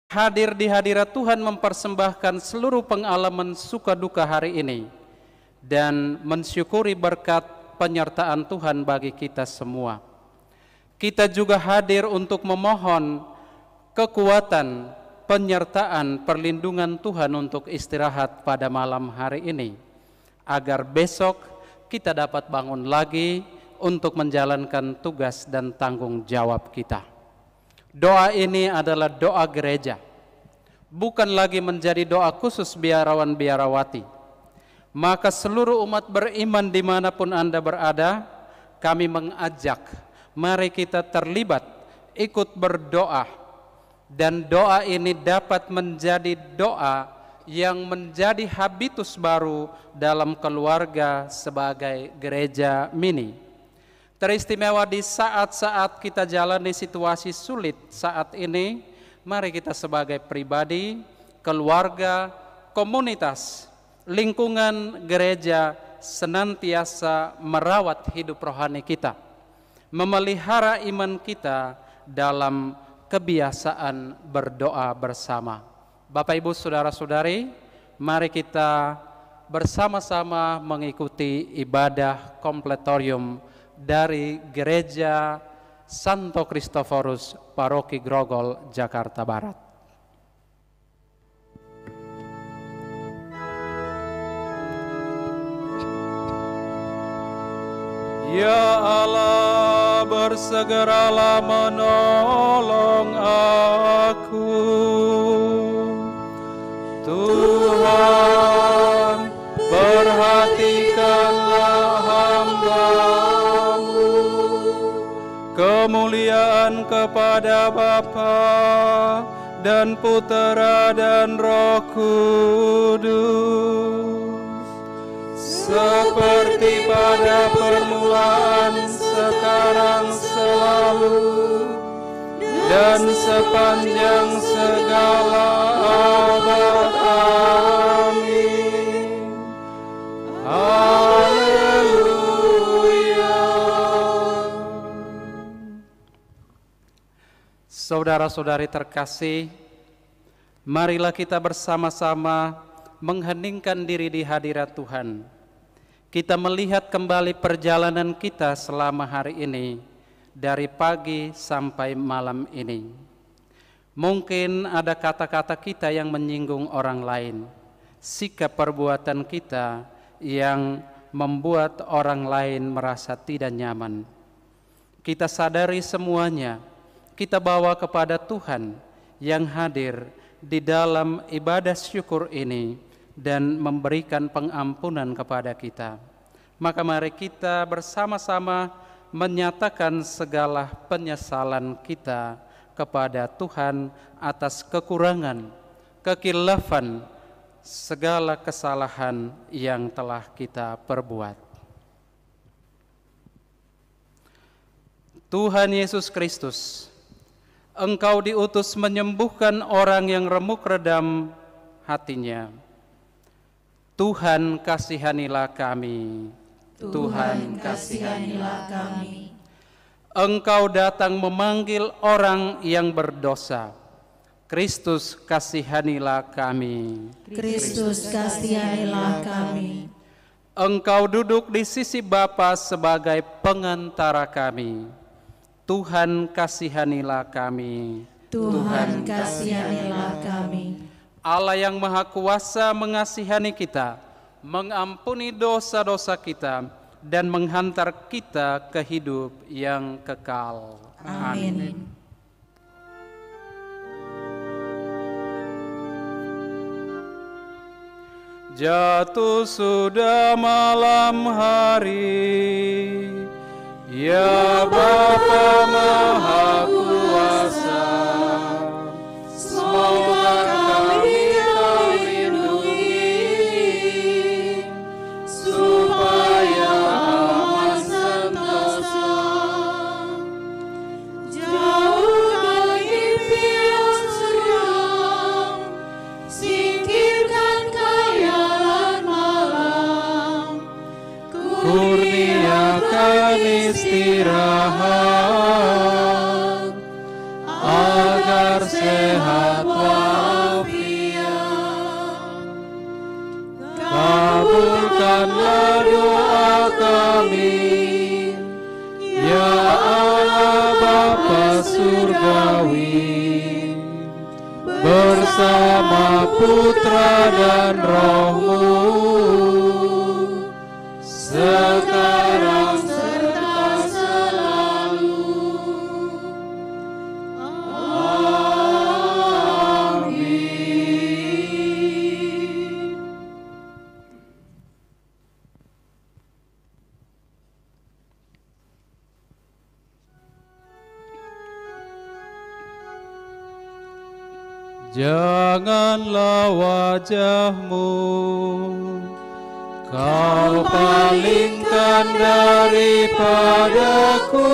hadir di hadirat Tuhan mempersembahkan seluruh pengalaman suka duka hari ini dan mensyukuri berkat penyertaan Tuhan bagi kita semua. Kita juga hadir untuk memohon kekuatan, penyertaan, perlindungan Tuhan untuk istirahat pada malam hari ini, agar besok kita dapat bangun lagi untuk menjalankan tugas dan tanggung jawab kita. Doa ini adalah doa gereja, bukan lagi menjadi doa khusus biarawan biarawati. Maka seluruh umat beriman dimanapun Anda berada, kami mengajak, mari kita terlibat, ikut berdoa. Dan doa ini dapat menjadi doa yang menjadi habitus baru dalam keluarga sebagai gereja mini. Teristimewa di saat-saat kita jalani situasi sulit saat ini, mari kita sebagai pribadi, keluarga, komunitas, lingkungan gereja senantiasa merawat hidup rohani kita, memelihara iman kita dalam kebiasaan berdoa bersama. Bapak Ibu Saudara-saudari, mari kita bersama-sama mengikuti ibadah kompletorium dari Gereja Santo Kristoforus Paroki Grogol, Jakarta Barat. Ya Allah, bersegeralah menolong aku. Tuhan, perhatikanlah hamba-Mu. Kemuliaan kepada Bapa dan Putera dan Roh Kudus, seperti pada permulaan, sekarang, selalu, dan sepanjang segala abad. Amin. Haleluya. Saudara-saudari terkasih, marilah kita bersama-sama mengheningkan diri di hadirat Tuhan. Kita melihat kembali perjalanan kita selama hari ini, dari pagi sampai malam ini. Mungkin ada kata-kata kita yang menyinggung orang lain, sikap perbuatan kita yang membuat orang lain merasa tidak nyaman. Kita sadari semuanya, kita bawa kepada Tuhan yang hadir di dalam ibadah syukur ini dan memberikan pengampunan kepada kita. Maka mari kita bersama-sama menyatakan segala penyesalan kita kepada Tuhan atas kekurangan, kekilafan, segala kesalahan yang telah kita perbuat. Tuhan Yesus Kristus, Engkau diutus menyembuhkan orang yang remuk redam hatinya. Tuhan, kasihanilah kami. Tuhan, kasihanilah kami. Engkau datang memanggil orang yang berdosa. Kristus, kasihanilah kami. Kristus, kasihanilah kami. Engkau duduk di sisi Bapa sebagai pengantara kami. Tuhan, kasihanilah kami. Tuhan, kasihanilah kami. Allah yang Maha Kuasa mengasihani kita, mengampuni dosa-dosa kita, dan menghantar kita ke hidup yang kekal. Amin. Jatuh sudah malam hari, ya Bapa Maha Kuasa, semoga kami Kau lindungi, supaya aman sentosa, Jauh dari pion suram, singkirkan khayalan malam, kurniakan istirahat surgawi, bersama Putra dan Roh-Mu, sekarang serta selalu. Amin. Janganlah wajahmu kau palingkan daripadaku,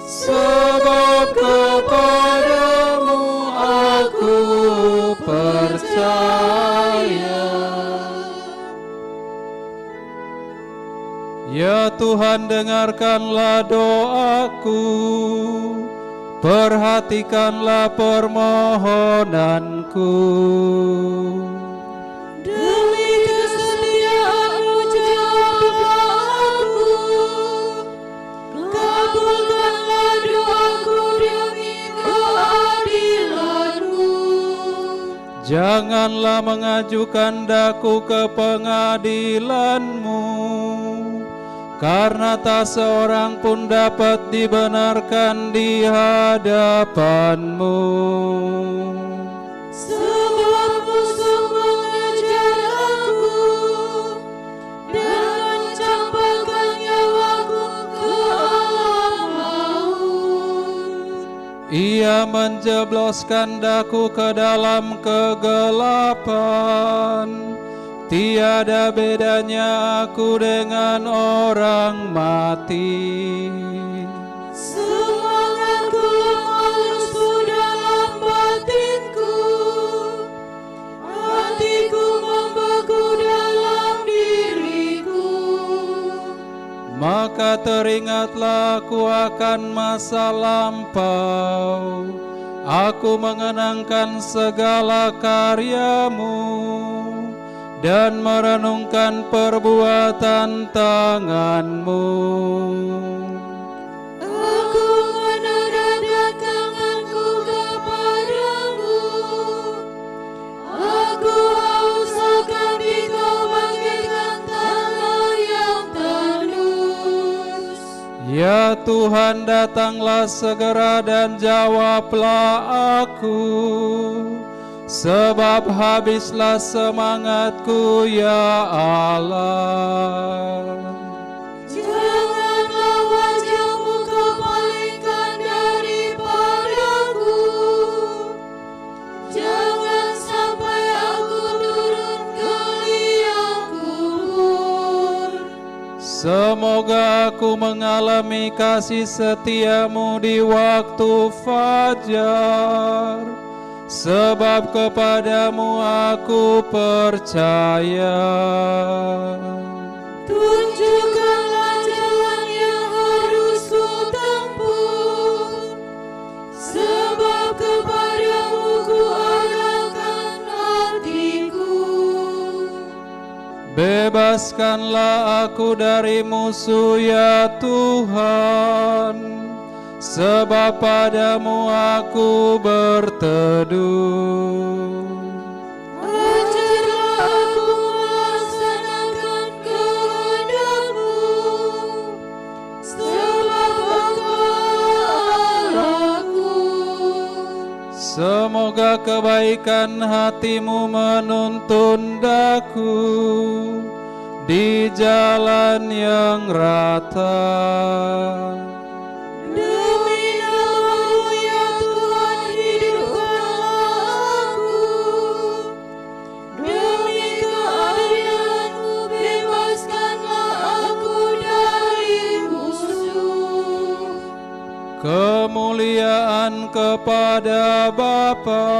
sebab kepadamu aku percaya. Ya Tuhan, dengarkanlah doaku, perhatikanlah permohonanku. Demi kesetiaan-Mu jawablah aku, kabulkanlah doaku demi keadilan-Mu. Janganlah mengajukan daku ke pengadilan-Mu, karena tak seorang pun dapat dibenarkan di hadapan-Mu. Sebab musuh mengejar aku dan mencampakkan nyawaku ke alam maut. Ia menjebloskan daku ke dalam kegelapan, tiada bedanya aku dengan orang mati. Semangatku lemah lesu dalam batinku, hatiku membeku dalam diriku. Maka teringatlah aku akan masa lampau, aku mengenangkan segala karya-Mu dan merenungkan perbuatan tangan-Mu. Aku meneradkan tanganku kepadamu, aku haus akan Dikau bagaikan tanah yang tandus. Ya Tuhan, datanglah segera dan jawablah aku, sebab habislah semangatku, ya Allah. Janganlah wajah-Mu Kau palingkan daripadaku, jangan sampai aku turun ke liang kubur. Semoga aku mengalami kasih setia-Mu di waktu fajar, sebab kepadamu aku percaya. Tunjukkanlah jalan yang harus ku tempuh, sebab kepadamu ku arahkan hatiku. Bebaskanlah aku dari musuh, ya Tuhan, sebab padamu aku berteduh. Ajarlah aku melaksanakan kehendak-Mu, sebab Engkau Allahku. Semoga kebaikan hati-Mu menuntun daku di jalan yang rata. Demi nama-Mu, ya Tuhan, hidupkanlah aku. Demi keadilan-Mu, bebaskanlah aku dari musuh. Kemuliaan kepada Bapa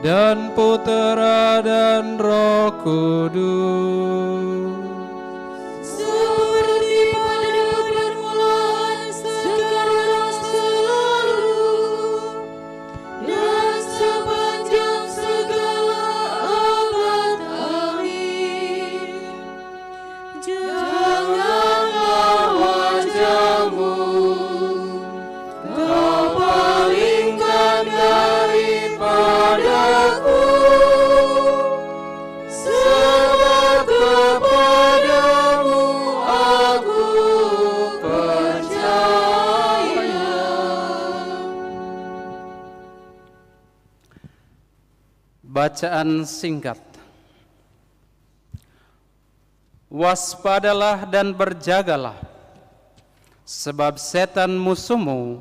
dan Putera dan Roh Kudus, Seperti pada permulaan, sekarang, selalu, dan sepanjang segala abad. Amin. Janganlah wajah-Mu Bacaan singkat. Waspadalah dan berjagalah, sebab setan musuhmu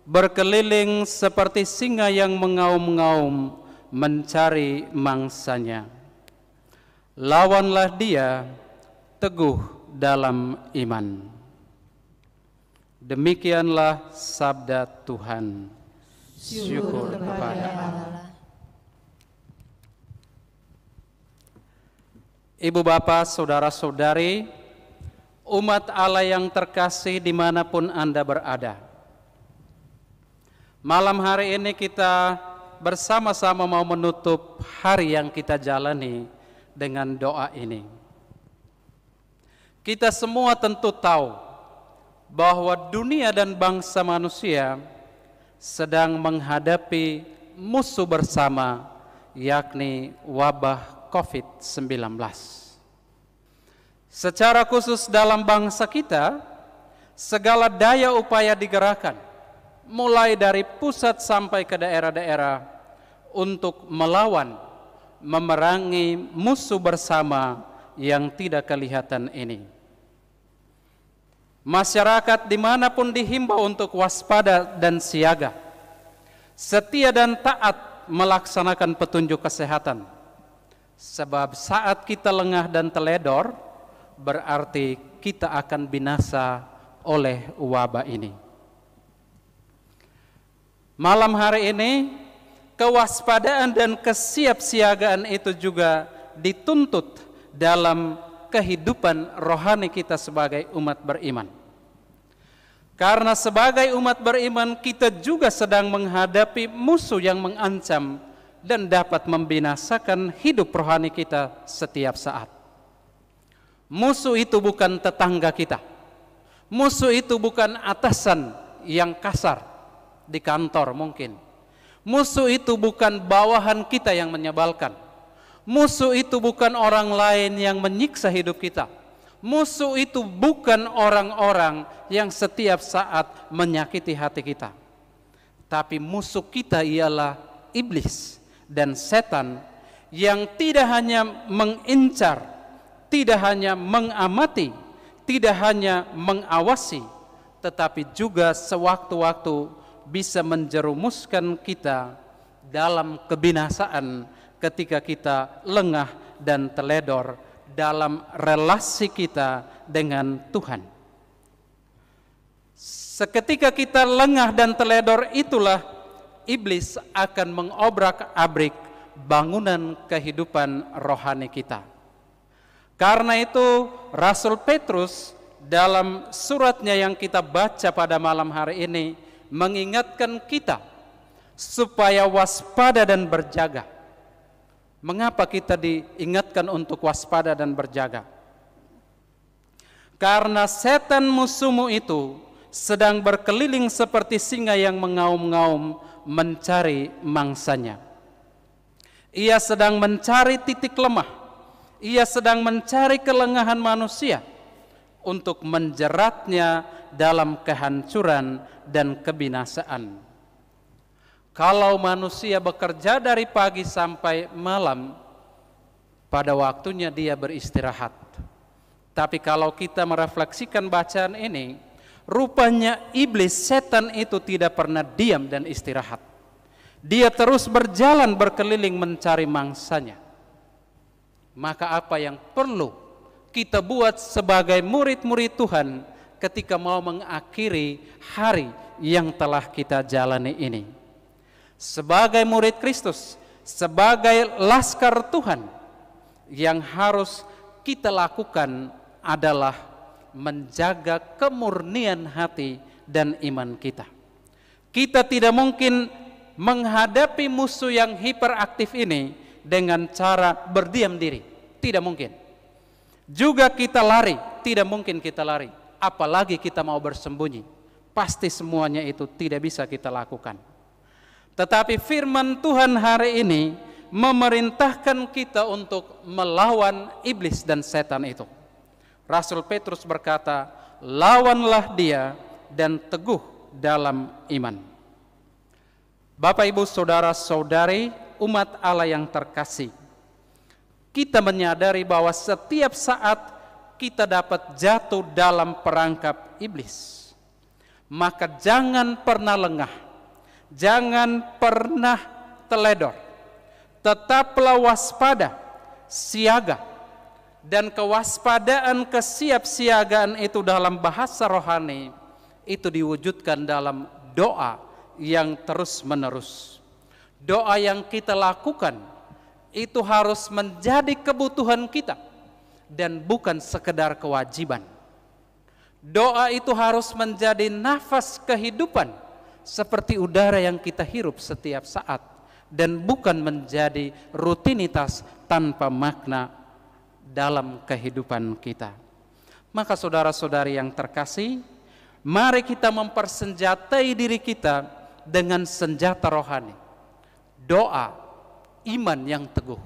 berkeliling seperti singa yang mengaum-ngaum mencari mangsanya. Lawanlah dia, teguh dalam iman. Demikianlah sabda Tuhan. Syukur kepada Allah. Ibu bapak, saudara-saudari, umat Allah yang terkasih dimanapun Anda berada. Malam hari ini kita bersama-sama mau menutup hari yang kita jalani dengan doa ini. Kita semua tentu tahu bahwa dunia dan bangsa manusia sedang menghadapi musuh bersama, yakni wabah COVID-19. Secara khusus dalam bangsa kita, segala daya upaya digerakkan, mulai dari pusat sampai ke daerah-daerah, untuk melawan, memerangi musuh bersama yang tidak kelihatan ini. Masyarakat dimanapun dihimbau untuk waspada dan siaga, setia dan taat melaksanakan petunjuk kesehatan. Sebab saat kita lengah dan teledor, berarti kita akan binasa oleh wabah ini. Malam hari ini, kewaspadaan dan kesiapsiagaan itu juga dituntut dalam kehidupan rohani kita sebagai umat beriman. Karena sebagai umat beriman, kita juga sedang menghadapi musuh yang mengancam dan dapat membinasakan hidup rohani kita setiap saat. Musuh itu bukan tetangga kita. Musuh itu bukan atasan yang kasar di kantor mungkin. Musuh itu bukan bawahan kita yang menyebalkan. Musuh itu bukan orang lain yang menyiksa hidup kita. Musuh itu bukan orang-orang yang setiap saat menyakiti hati kita. Tapi musuh kita ialah iblis dan setan yang tidak hanya mengincar, tidak hanya mengamati, tidak hanya mengawasi, tetapi juga sewaktu-waktu bisa menjerumuskan kita dalam kebinasaan ketika kita lengah dan teledor dalam relasi kita dengan Tuhan. Seketika kita lengah dan teledor, itulah iblis akan mengobrak-abrik bangunan kehidupan rohani kita. Karena itu Rasul Petrus dalam suratnya yang kita baca pada malam hari ini mengingatkan kita supaya waspada dan berjaga. Mengapa kita diingatkan untuk waspada dan berjaga? Karena setan musuhmu itu sedang berkeliling seperti singa yang mengaum-ngaum mencari mangsanya. Ia sedang mencari titik lemah. Ia sedang mencari kelengahan manusia untuk menjeratnya dalam kehancuran dan kebinasaan. Kalau manusia bekerja dari pagi sampai malam, pada waktunya dia beristirahat. Tapi kalau kita merefleksikan bacaan ini, rupanya iblis setan itu tidak pernah diam dan istirahat. Dia terus berjalan berkeliling mencari mangsanya. Maka apa yang perlu kita buat sebagai murid-murid Tuhan ketika mau mengakhiri hari yang telah kita jalani ini? Sebagai murid Kristus, sebagai laskar Tuhan, yang harus kita lakukan adalah menjaga kemurnian hati dan iman kita. Kita tidak mungkin menghadapi musuh yang hiperaktif ini dengan cara berdiam diri. Tidak mungkin. Juga kita lari, tidak mungkin kita lari. Apalagi kita mau bersembunyi. Pasti semuanya itu tidak bisa kita lakukan. Tetapi firman Tuhan hari ini memerintahkan kita untuk melawan iblis dan setan itu. Rasul Petrus berkata, lawanlah dia dan teguh dalam iman. Bapak, Ibu, saudara-saudari, umat Allah yang terkasih, kita menyadari bahwa setiap saat kita dapat jatuh dalam perangkap iblis. Maka jangan pernah lengah, jangan pernah teledor. Tetaplah waspada, siaga. Dan kewaspadaan, kesiapsiagaan itu dalam bahasa rohani itu diwujudkan dalam doa yang terus menerus. Doa yang kita lakukan itu harus menjadi kebutuhan kita dan bukan sekedar kewajiban. Doa itu harus menjadi nafas kehidupan seperti udara yang kita hirup setiap saat dan bukan menjadi rutinitas tanpa makna dalam kehidupan kita. Maka saudara-saudari yang terkasih, mari kita mempersenjatai diri kita dengan senjata rohani. Doa, iman yang teguh,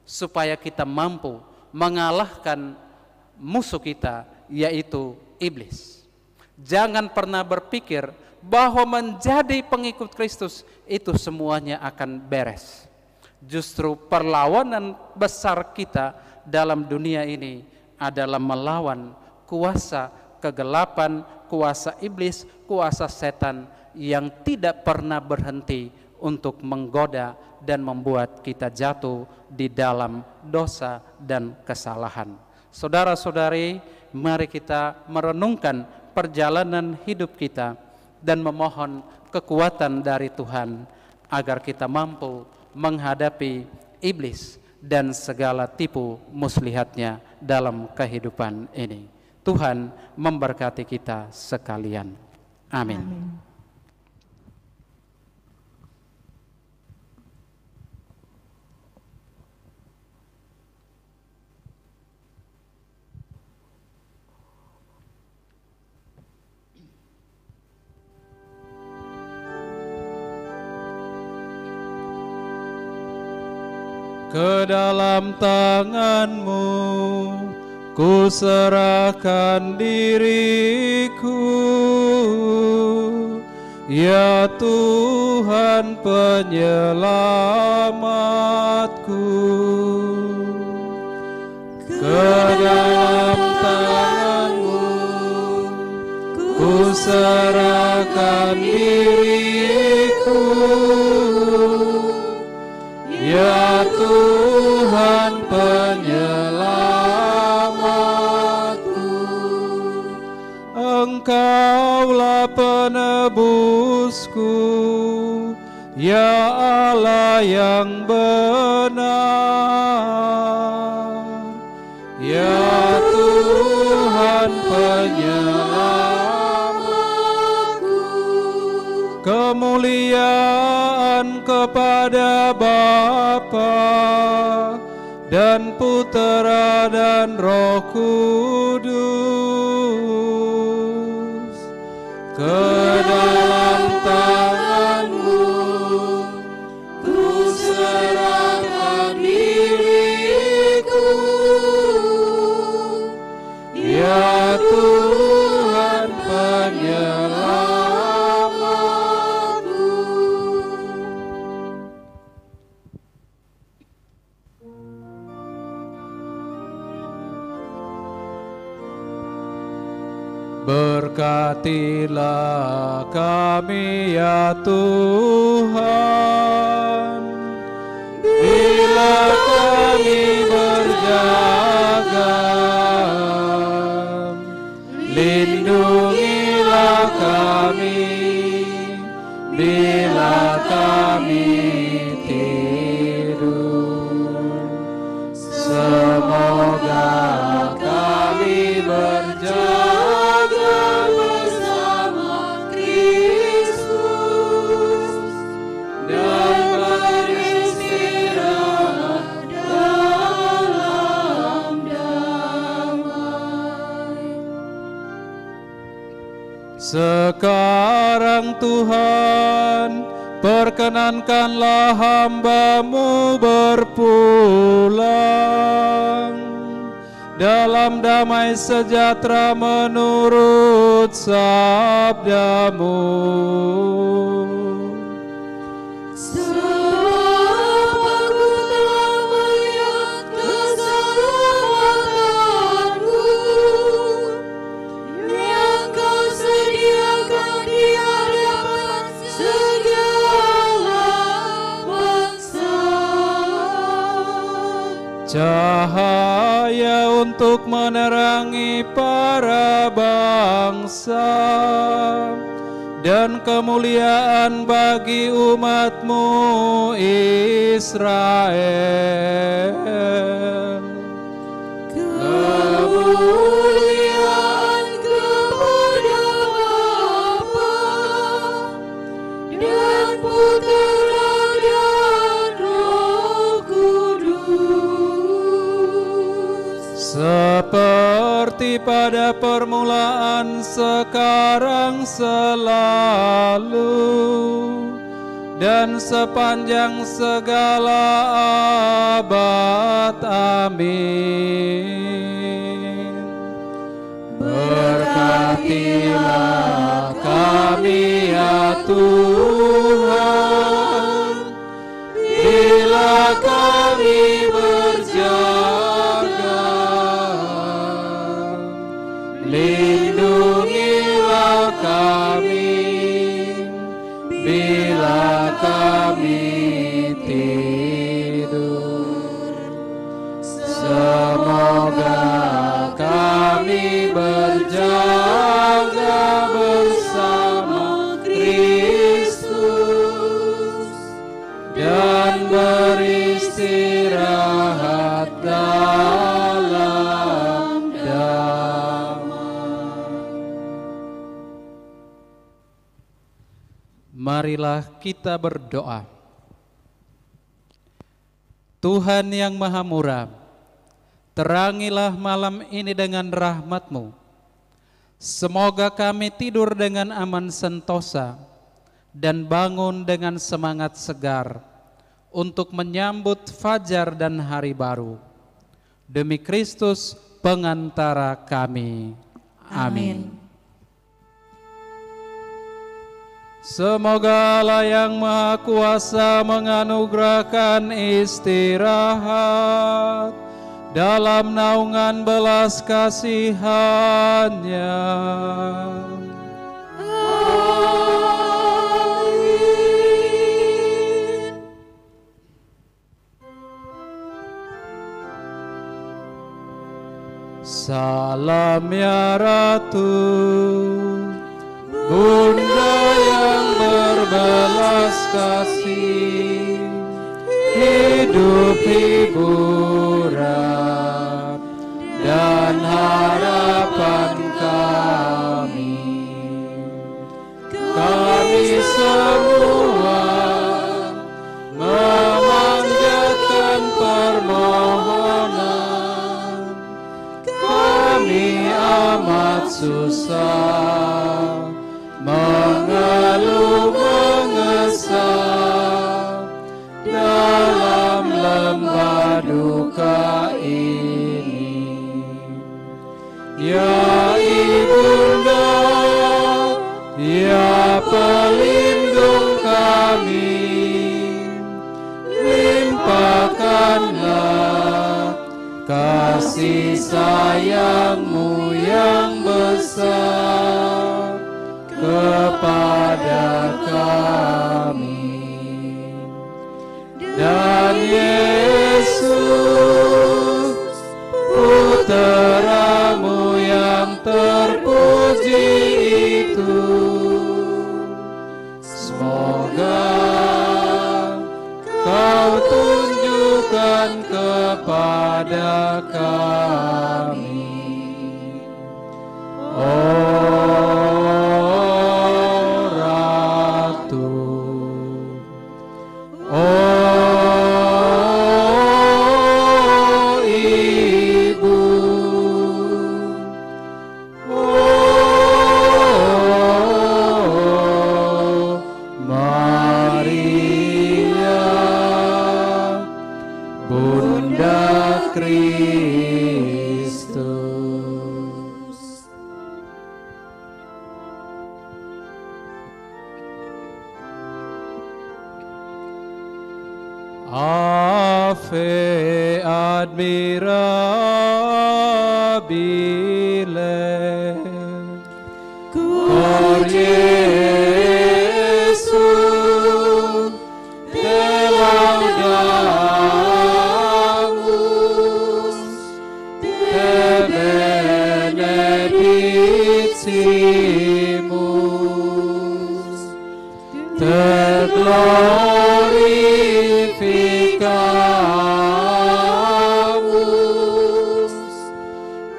supaya kita mampu mengalahkan musuh kita, yaitu iblis. Jangan pernah berpikir bahwa menjadi pengikut Kristus itu semuanya akan beres. Justru perlawanan besar kita dalam dunia ini adalah melawan kuasa kegelapan, kuasa iblis, kuasa setan yang tidak pernah berhenti untuk menggoda dan membuat kita jatuh di dalam dosa dan kesalahan. Saudara-saudari, mari kita merenungkan perjalanan hidup kita dan memohon kekuatan dari Tuhan agar kita mampu menghadapi iblis dan segala tipu muslihatnya dalam kehidupan ini. Tuhan memberkati kita sekalian. Amin. Amin. Ke dalam tangan-Mu ku serahkan diriku, ya Tuhan penyelamatku. Ke dalam tangan-Mu ku serahkan diriku, ya Tuhan penyelamatku. Engkaulah penebusku, ya Allah yang benar, ya Tuhan penyelamatku. Kemuliaan kepada Bapa dan Putera dan Roh Kudus. Ke dalam tangan-Mu ku serahkan diriku, ya Tuhan penyelamatku. Berkatilah kami ya Tuhan, bila kami berjaga. Lindungilah kami bila kami tidur. Semoga kami berjaga sekarang. Tuhan, perkenankanlah hamba-Mu berpulang dalam damai sejahtera menurut sabda-Mu. Sebab cahaya untuk menerangi para bangsa, dan kemuliaan bagi umat-Mu Israel. Kemuliaan kepada Bapa dan Putera dan Roh Kudus, Seperti pada permulaan, sekarang, selalu, dan sepanjang segala abad. Amin. Berkatilah kami ya Tuhan, bila kami berjaga. Lindungilah kami bila kami tidur. Semoga kami berjaga bersama Kristus dan beristirahat dalam damai. Marilah kita berdoa. Tuhan yang Maha Murah, terangilah malam ini dengan rahmat-Mu. Semoga kami tidur dengan aman sentosa dan bangun dengan semangat segar untuk menyambut fajar dan hari baru. Demi Kristus pengantara kami. Amin. Semoga Allah yang Maha Kuasa menganugerahkan istirahat dalam naungan belas kasihan-Nya. Amin. Salam ya Ratu, Bunda yang berbelas kasih, hidup hiburan dan harapan kami. Kami semua memanjatkan permohonan. Kami amat susah, mengeluh mengesah dalam lembah duka ini. Ya Ibunda, ya pelindung kami, limpahkanlah kasih sayang-Mu yang besar kepada kami. Dan Yesus, Putra-Mu yang terpuji itu, semoga Kau tunjukkan kepada kami. Oh Ratu, oh Ibu, oh Maria, Bunda Kristus. Ave admirabile, cor Jesu, te laudamus. Sanctificamus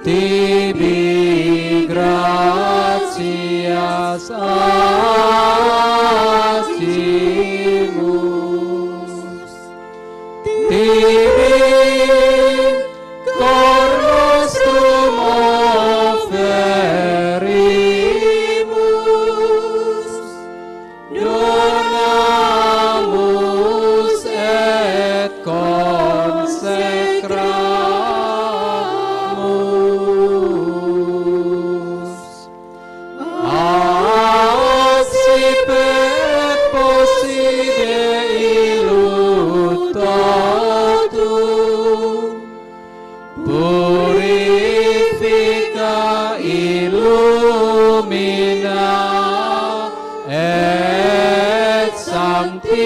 tibi gratias agimus, tibi cor nostrum offerimus, donamus et consecramus. Accipe et posside illutatum, purifica, illumina et sanctifica,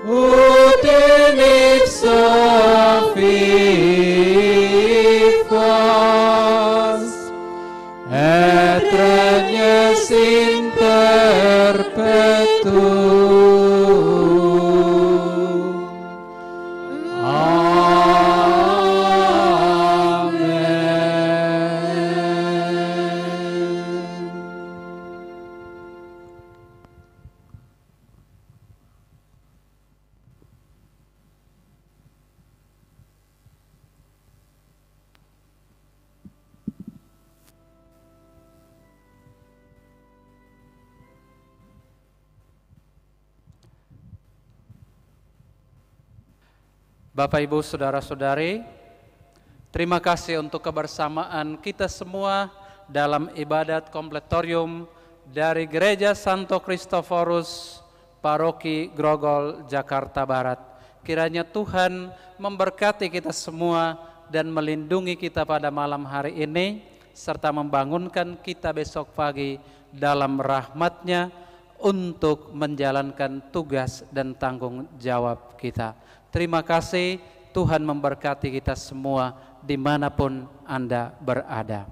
ut in ipso vivas et regnes in perpetuum. Bapak, Ibu, Saudara-saudari, terima kasih untuk kebersamaan kita semua dalam ibadat kompletorium dari Gereja Santo Kristoforus, Paroki Grogol, Jakarta Barat. Kiranya Tuhan memberkati kita semua dan melindungi kita pada malam hari ini, serta membangunkan kita besok pagi dalam rahmat-Nya untuk menjalankan tugas dan tanggung jawab kita. Terima kasih, Tuhan memberkati kita semua dimanapun Anda berada.